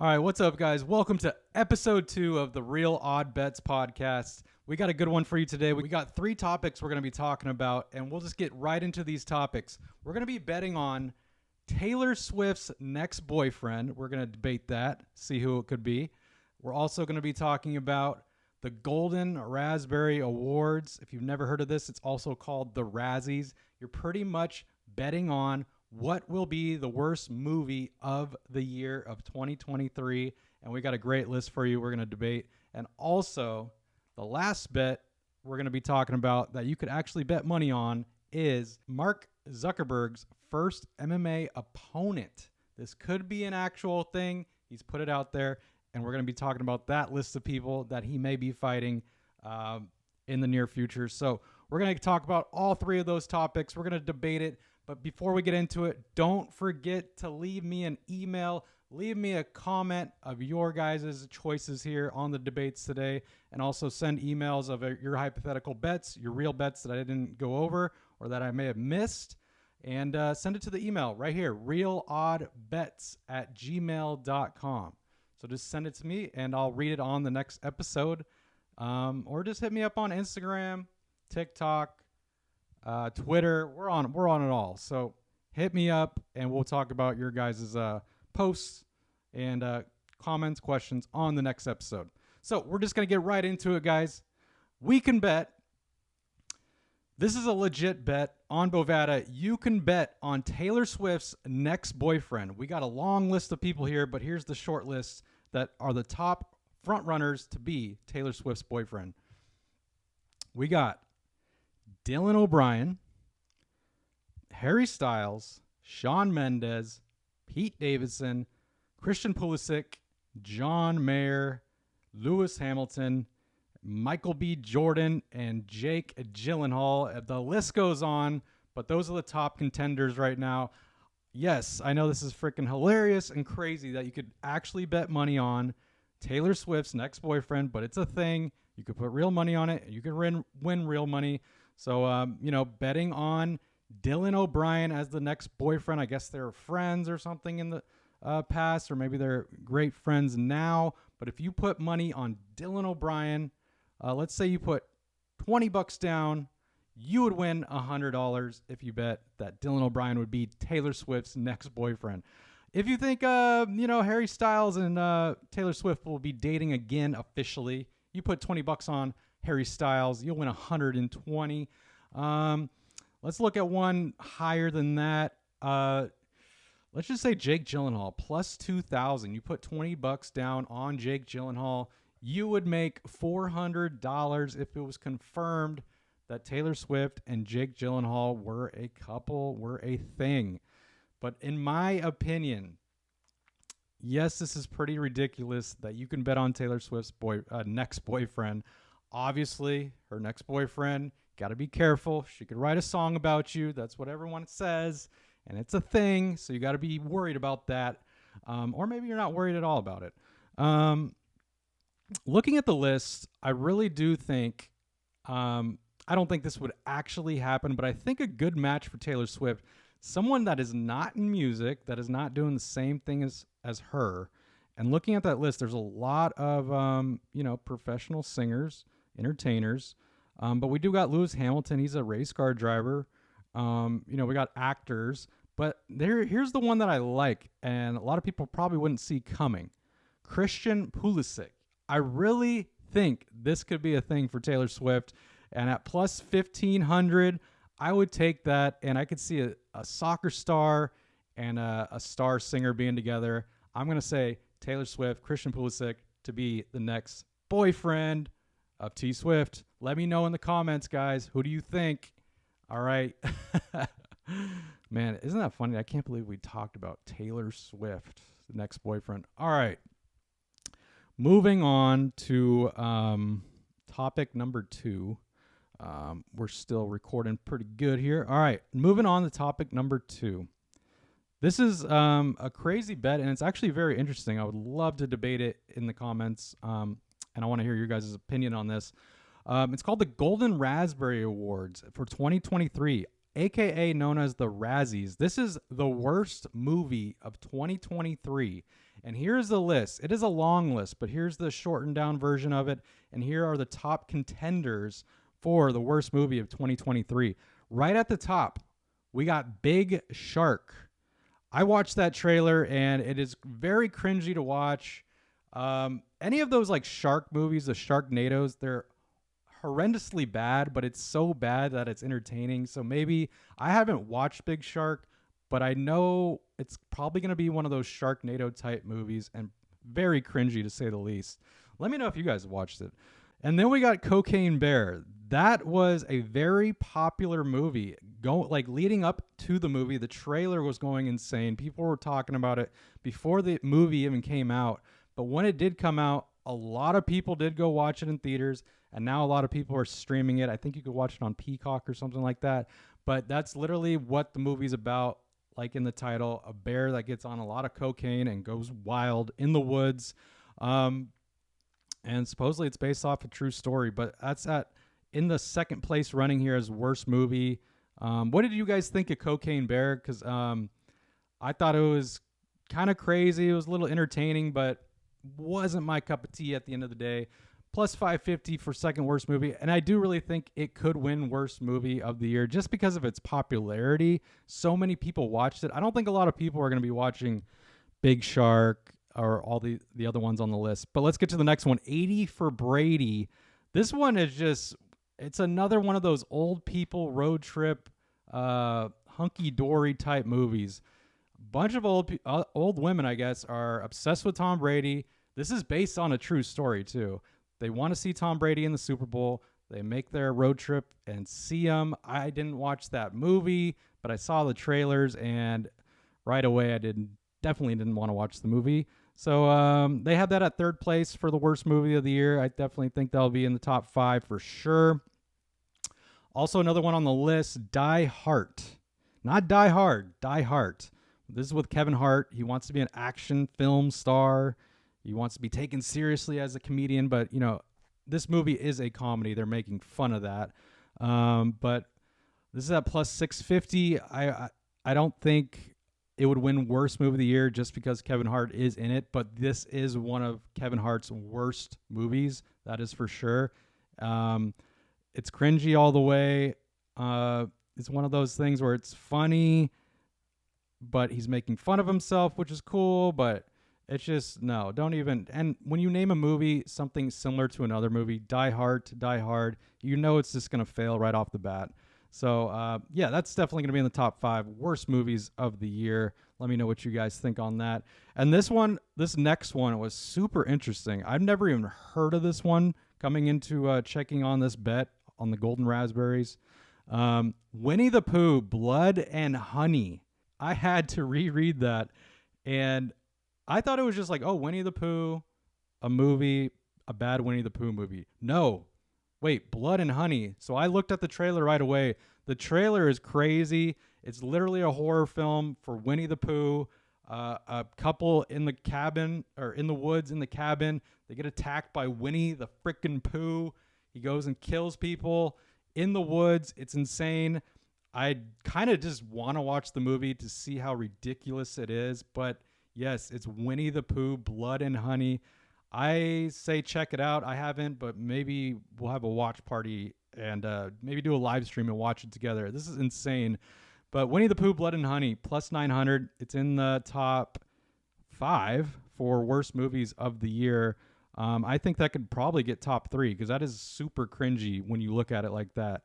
All right, what's up, guys? Welcome to episode 2 of the Real Odd Bets podcast. We got a good one for you today. We got 3 topics we're going to be talking about, and we'll just get right into these topics. We're going to be betting on Taylor Swift's next boyfriend. We're going to debate that, see who it could be. We're also going to be talking about the Golden Raspberry Awards. If you've never heard of this, it's also called the Razzies. You're pretty much betting on what will be the worst movie of the year of 2023. And we got a great list for you we're going to debate. And also, the last bet we're going to be talking about that you could actually bet money on is Mark Zuckerberg's first MMA opponent. This could be an actual thing. He's put it out there. And we're going to be talking about that list of people that he may be fighting in the near future. So we're going to talk about all 3 of those topics. We're going to debate it. But before we get into it, don't forget to leave me an email. Leave me a comment of your guys' choices here on the debates today. And also send emails of your hypothetical bets, your real bets that I didn't go over or that I may have missed. And send it to the email right here, realoddbets@gmail.com. So just send it to me, and I'll read it on the next episode. Or just hit me up on Instagram, TikTok, Twitter. We're on it all. So hit me up, and we'll talk about your guys' posts and comments, questions on the next episode. So we're just going to get right into it, guys. We can bet. This is a legit bet on Bovada. You can bet on Taylor Swift's next boyfriend. We got a long list of people here, but here's the short list that are the top front runners to be Taylor Swift's boyfriend. We got Dylan O'Brien, Harry Styles, Shawn Mendes, Pete Davidson, Christian Pulisic, John Mayer, Lewis Hamilton, Michael B. Jordan, and Jake Gyllenhaal. The list goes on, but those are the top contenders right now. Yes, I know this is freaking hilarious and crazy that you could actually bet money on Taylor Swift's next boyfriend, but it's a thing. You could put real money on it. You could win real money. So, betting on Dylan O'Brien as the next boyfriend. I guess they're friends or something in the past, or maybe they're great friends now. But if you put money on Dylan O'Brien, let's say you put $20 down, you would win $100 if you bet that Dylan O'Brien would be Taylor Swift's next boyfriend. If you think, Harry Styles and Taylor Swift will be dating again officially, you put $20 on Harry Styles, you'll win $120. Let's look at one higher than that. Let's just say Jake Gyllenhaal, plus 2,000. You put $20 down on Jake Gyllenhaal, you would make $400 if it was confirmed that Taylor Swift and Jake Gyllenhaal were a couple, were a thing. But in my opinion, yes, this is pretty ridiculous that you can bet on Taylor Swift's next boyfriend. Obviously, her next boyfriend, got to be careful. She could write a song about you. That's what everyone says. And it's a thing, so you got to be worried about that. Or maybe you're not worried at all about it. Looking at the list, I really do think, I don't think this would actually happen, but I think a good match for Taylor Swift, someone that is not in music, that is not doing the same thing as her. And looking at that list, there's a lot of, professional singers, entertainers. But we do got Lewis Hamilton. He's a race car driver. We got actors. But here's the one that I like, and a lot of people probably wouldn't see coming. Christian Pulisic. I really think this could be a thing for Taylor Swift. And at plus 1,500, I would take that, and I could see a soccer star and a star singer being together. I'm going to say Taylor Swift, Christian Pulisic to be the next boyfriend of T Swift. Let me know in the comments, guys. Who do you think? All right. Man, isn't that funny? I can't believe we talked about Taylor Swift, the next boyfriend. All right. Moving on to topic number 2. We're still recording pretty good here. All right. Moving on to topic number 2. This is a crazy bet, and it's actually very interesting. I would love to debate it in the comments, and I want to hear your guys' opinion on this. It's called the Golden Raspberry Awards for 2023, a.k.a. known as the Razzies. This is the worst movie of 2023. And here's the list. It is a long list, but here's the shortened down version of it. And here are the top contenders for the worst movie of 2023. Right at the top, we got Big Shark. I watched that trailer, and it is very cringy to watch. Any of those like shark movies, the Sharknadoes, they're horrendously bad, but it's so bad that it's entertaining. So maybe I haven't watched Big Shark, but I know it's probably going to be one of those Sharknado type movies and very cringy to say the least. Let me know if you guys have watched it. And then we got Cocaine Bear. That was a very popular movie. Leading up to the movie, the trailer was going insane. People were talking about it before the movie even came out. But when it did come out, a lot of people did go watch it in theaters, and now a lot of people are streaming it. I think you could watch it on Peacock or something like that. But that's literally what the movie's about, like in the title, a bear that gets on a lot of cocaine and goes wild in the woods. And supposedly it's based off a true story, but that's in the second place running here as worst movie. What did you guys think of Cocaine Bear? Because I thought it was kind of crazy. It was a little entertaining, but wasn't my cup of tea at the end of the day. Plus 550 for second worst movie. And I do really think it could win worst movie of the year just because of its popularity. So many people watched it. I don't think a lot of people are going to be watching Big Shark or all the other ones on the list. But let's get to the next one. 80 for Brady. This one is just, it's another one of those old people road trip, hunky-dory type movies. Bunch of old women, I guess, are obsessed with Tom Brady. This is based on a true story, too. They want to see Tom Brady in the Super Bowl. They make their road trip and see him. I didn't watch that movie, but I saw the trailers, and right away I definitely didn't want to watch the movie. So they had that at third place for the worst movie of the year. I definitely think that'll be in the top 5 for sure. Also, another one on the list, Die Hard. Not Die Hard, Die Hard. This is with Kevin Hart. He wants to be an action film star. He wants to be taken seriously as a comedian, but, you know, this movie is a comedy. They're making fun of that. But this is at plus 650. I don't think it would win worst movie of the year just because Kevin Hart is in it, but this is one of Kevin Hart's worst movies. That is for sure. It's cringy all the way. It's one of those things where it's funny, but he's making fun of himself, which is cool, but it's just, no, don't even. And when you name a movie something similar to another movie, Die Hard, you know it's just going to fail right off the bat. So, yeah, that's definitely going to be in the top 5 worst movies of the year. Let me know what you guys think on that. And this next one was super interesting. I've never even heard of this one coming into checking on this bet on the Golden Raspberries. Winnie the Pooh, Blood and Honey. I had to reread that, and I thought it was just like, oh, Winnie the Pooh, a movie, a bad Winnie the Pooh movie. No. Wait, Blood and Honey. So I looked at the trailer right away. The trailer is crazy. It's literally a horror film for Winnie the Pooh. A couple in the cabin, or in the woods in the cabin. They get attacked by Winnie the frickin' Pooh. He goes and kills people in the woods. It's insane. I kind of just want to watch the movie to see how ridiculous it is. But yes, it's Winnie the Pooh, Blood and Honey. I say check it out. I haven't, but maybe we'll have a watch party and maybe do a live stream and watch it together. This is insane. But Winnie the Pooh, Blood and Honey, plus 900. It's in the top 5 for worst movies of the year. I think that could probably get top 3 because that is super cringy when you look at it like that.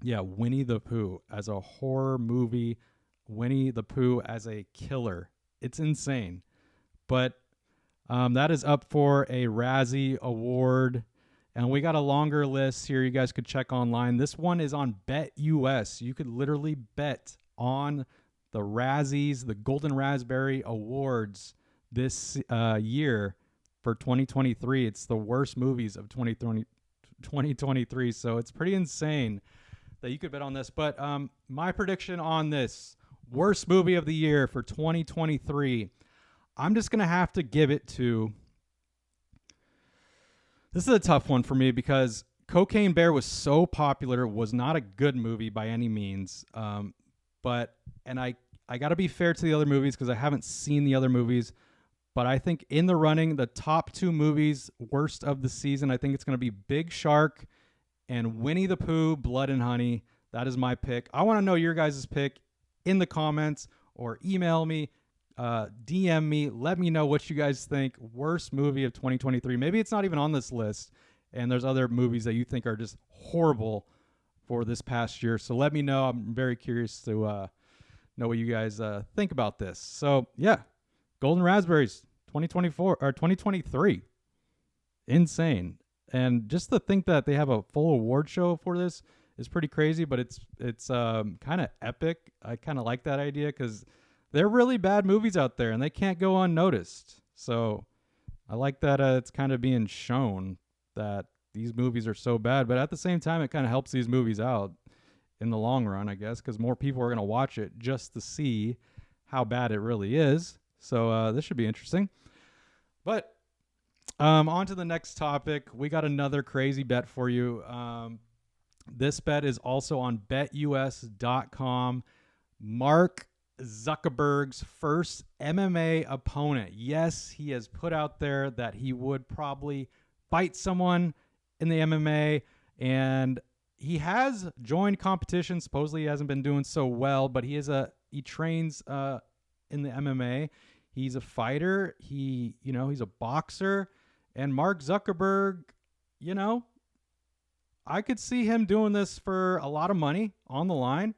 Yeah, Winnie the Pooh as a horror movie, Winnie the Pooh as a killer. It's insane. But that is up for a Razzie Award. And we got a longer list here you guys could check online. This one is on BetUS. You could literally bet on the Razzies, the Golden Raspberry Awards this year for 2023. It's the worst movies of 2023. So it's pretty insane that you could bet on this. But my prediction on this worst movie of the year for 2023, I'm just going to have to give it to... This is a tough one for me because Cocaine Bear was so popular. It was not a good movie by any means. But I I got to be fair to the other movies because I haven't seen the other movies. But I think in the running, the top 2 movies, worst of the season, I think it's going to be Big Shark and Winnie the Pooh, Blood and Honey. That is my pick. I want to know your guys' pick in the comments or email me, DM me. Let me know what you guys think. Worst movie of 2023. Maybe it's not even on this list, and there's other movies that you think are just horrible for this past year. So let me know. I'm very curious to know what you guys think about this. So, yeah. Golden Raspberries 2024 or 2023. Insane. And just to think that they have a full award show for this is pretty crazy, but it's kind of epic. I kind of like that idea because they're really bad movies out there and they can't go unnoticed. So I like that it's kind of being shown that these movies are so bad, but at the same time, it kind of helps these movies out in the long run, I guess, because more people are going to watch it just to see how bad it really is. So this should be interesting. But on to the next topic. We got another crazy bet for you. This bet is also on betus.com. Mark Zuckerberg's first MMA opponent. Yes, he has put out there that he would probably fight someone in the MMA, and he has joined competition. Supposedly he hasn't been doing so well, but he trains in the MMA. He's a fighter. He's a boxer. And Mark Zuckerberg, I could see him doing this for a lot of money on the line.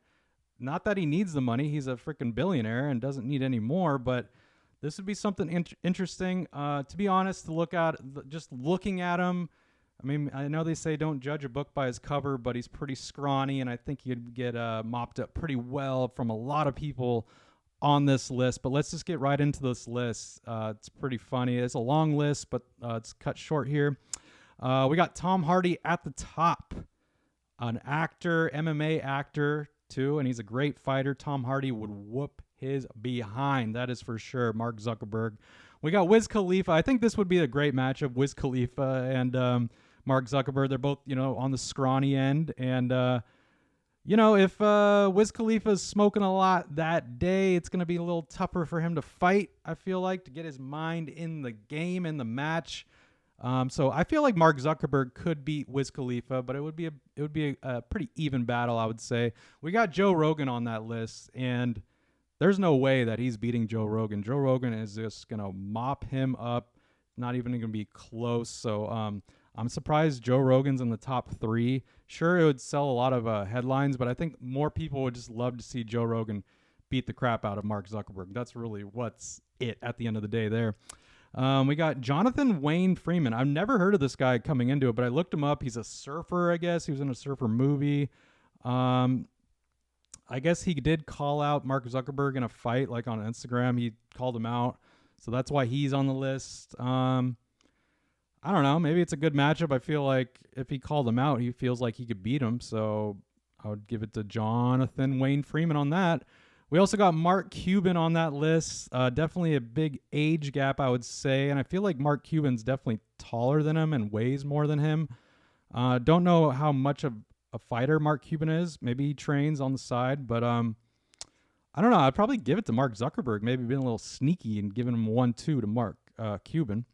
Not that he needs the money. He's a freaking billionaire and doesn't need any more, but this would be something interesting. To be honest, to look at, just looking at him, I mean, I know they say don't judge a book by his cover, but he's pretty scrawny, and I think he'd get mopped up pretty well from a lot of people on this list. But let's just get right into this list. It's pretty funny. It's a long list, but it's cut short here. We got Tom Hardy at the top, an actor, MMA actor too, and he's a great fighter. Tom Hardy would whoop his behind, that is for sure. Mark Zuckerberg. We got Wiz Khalifa. I think this would be a great matchup, Wiz Khalifa and Mark Zuckerberg. They're both, on the scrawny end, and if Wiz Khalifa's smoking a lot that day, it's going to be a little tougher for him to fight, I feel like, to get his mind in the game, in the match. So I feel like Mark Zuckerberg could beat Wiz Khalifa, but it would be a pretty even battle, I would say. We got Joe Rogan on that list, and there's no way that he's beating Joe Rogan. Joe Rogan is just going to mop him up, not even going to be close. So I'm surprised Joe Rogan's in the top 3. Sure, it would sell a lot of headlines, but I think more people would just love to see Joe Rogan beat the crap out of Mark Zuckerberg. That's really what's it at the end of the day there. We got Jonathan Wayne Freeman. I've never heard of this guy coming into it, but I looked him up. He's a surfer, I guess. He was in a surfer movie. I guess he did call out Mark Zuckerberg in a fight, like on Instagram. He called him out, so that's why he's on the list. I don't know. Maybe it's a good matchup. I feel like if he called him out, he feels like he could beat him. So I would give it to Jonathan Wayne Freeman on that. We also got Mark Cuban on that list. Definitely a big age gap, I would say. And I feel like Mark Cuban's definitely taller than him and weighs more than him. Don't know how much of a fighter Mark Cuban is. Maybe he trains on the side. But I don't know. I'd probably give it to Mark Zuckerberg. Maybe being a little sneaky and giving him 1-2 to Mark Cuban.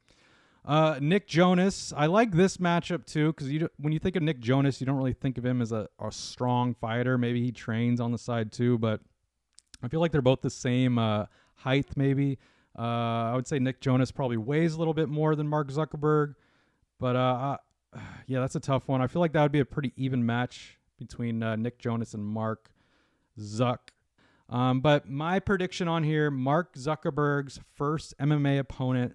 Nick Jonas. I like this matchup too because when you think of Nick Jonas, you don't really think of him as a strong fighter. Maybe he trains on the side too, but I feel like they're both the same height maybe. I would say Nick Jonas probably weighs a little bit more than Mark Zuckerberg, but yeah, that's a tough one. I feel like that would be a pretty even match between Nick Jonas and Mark Zuck. But my prediction on here, Mark Zuckerberg's first MMA opponent,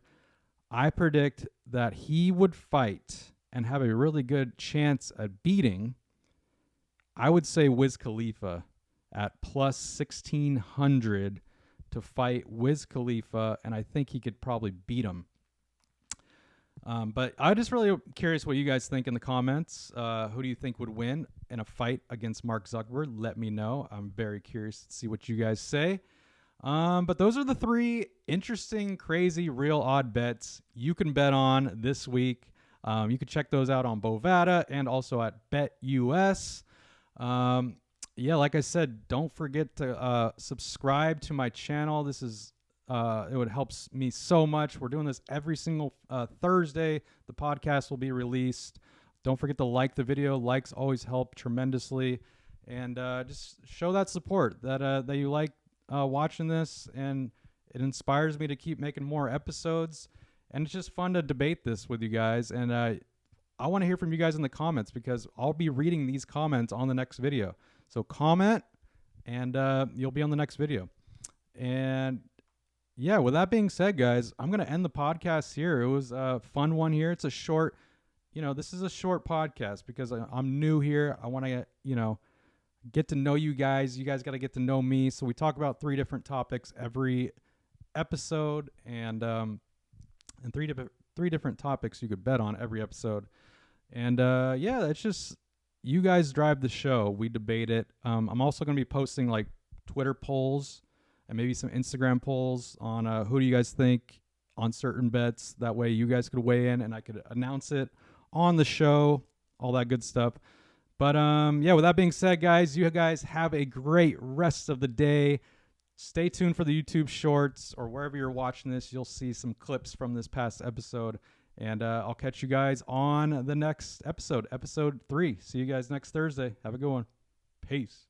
I predict that he would fight and have a really good chance at beating, I would say Wiz Khalifa at plus 1,600 to fight Wiz Khalifa, and I think he could probably beat him. But I'm just really curious what you guys think in the comments. Who do you think would win in a fight against Mark Zuckerberg? Let me know. I'm very curious to see what you guys say. But those are the 3 interesting, crazy, real odd bets you can bet on this week. You can check those out on Bovada and also at BetUS. yeah, like I said, don't forget to subscribe to my channel. This is it would help me so much. We're doing this every single Thursday. The podcast will be released. Don't forget to like the video. Likes always help tremendously, and just show that support that you like watching this, and it inspires me to keep making more episodes. And it's just fun to debate this with you guys. And I want to hear from you guys in the comments, because I'll be reading these comments on the next video. So comment, and you'll be on the next video. And yeah, with that being said, guys, I'm going to end the podcast here. It was a fun one here. It's a short, this is a short podcast because I'm new here. I want to, get to know you guys. You guys got to get to know me. So we talk about 3 different topics every episode, and 3 different topics you could bet on every episode. And yeah, it's just, you guys drive the show. We debate it. I'm also going to be posting like Twitter polls and maybe some Instagram polls on who do you guys think on certain bets. That way you guys could weigh in and I could announce it on the show, all that good stuff. But yeah, with that being said, guys, you guys have a great rest of the day. Stay tuned for the YouTube shorts, or wherever you're watching this. You'll see some clips from this past episode. And I'll catch you guys on the next episode, episode 3. See you guys next Thursday. Have a good one. Peace.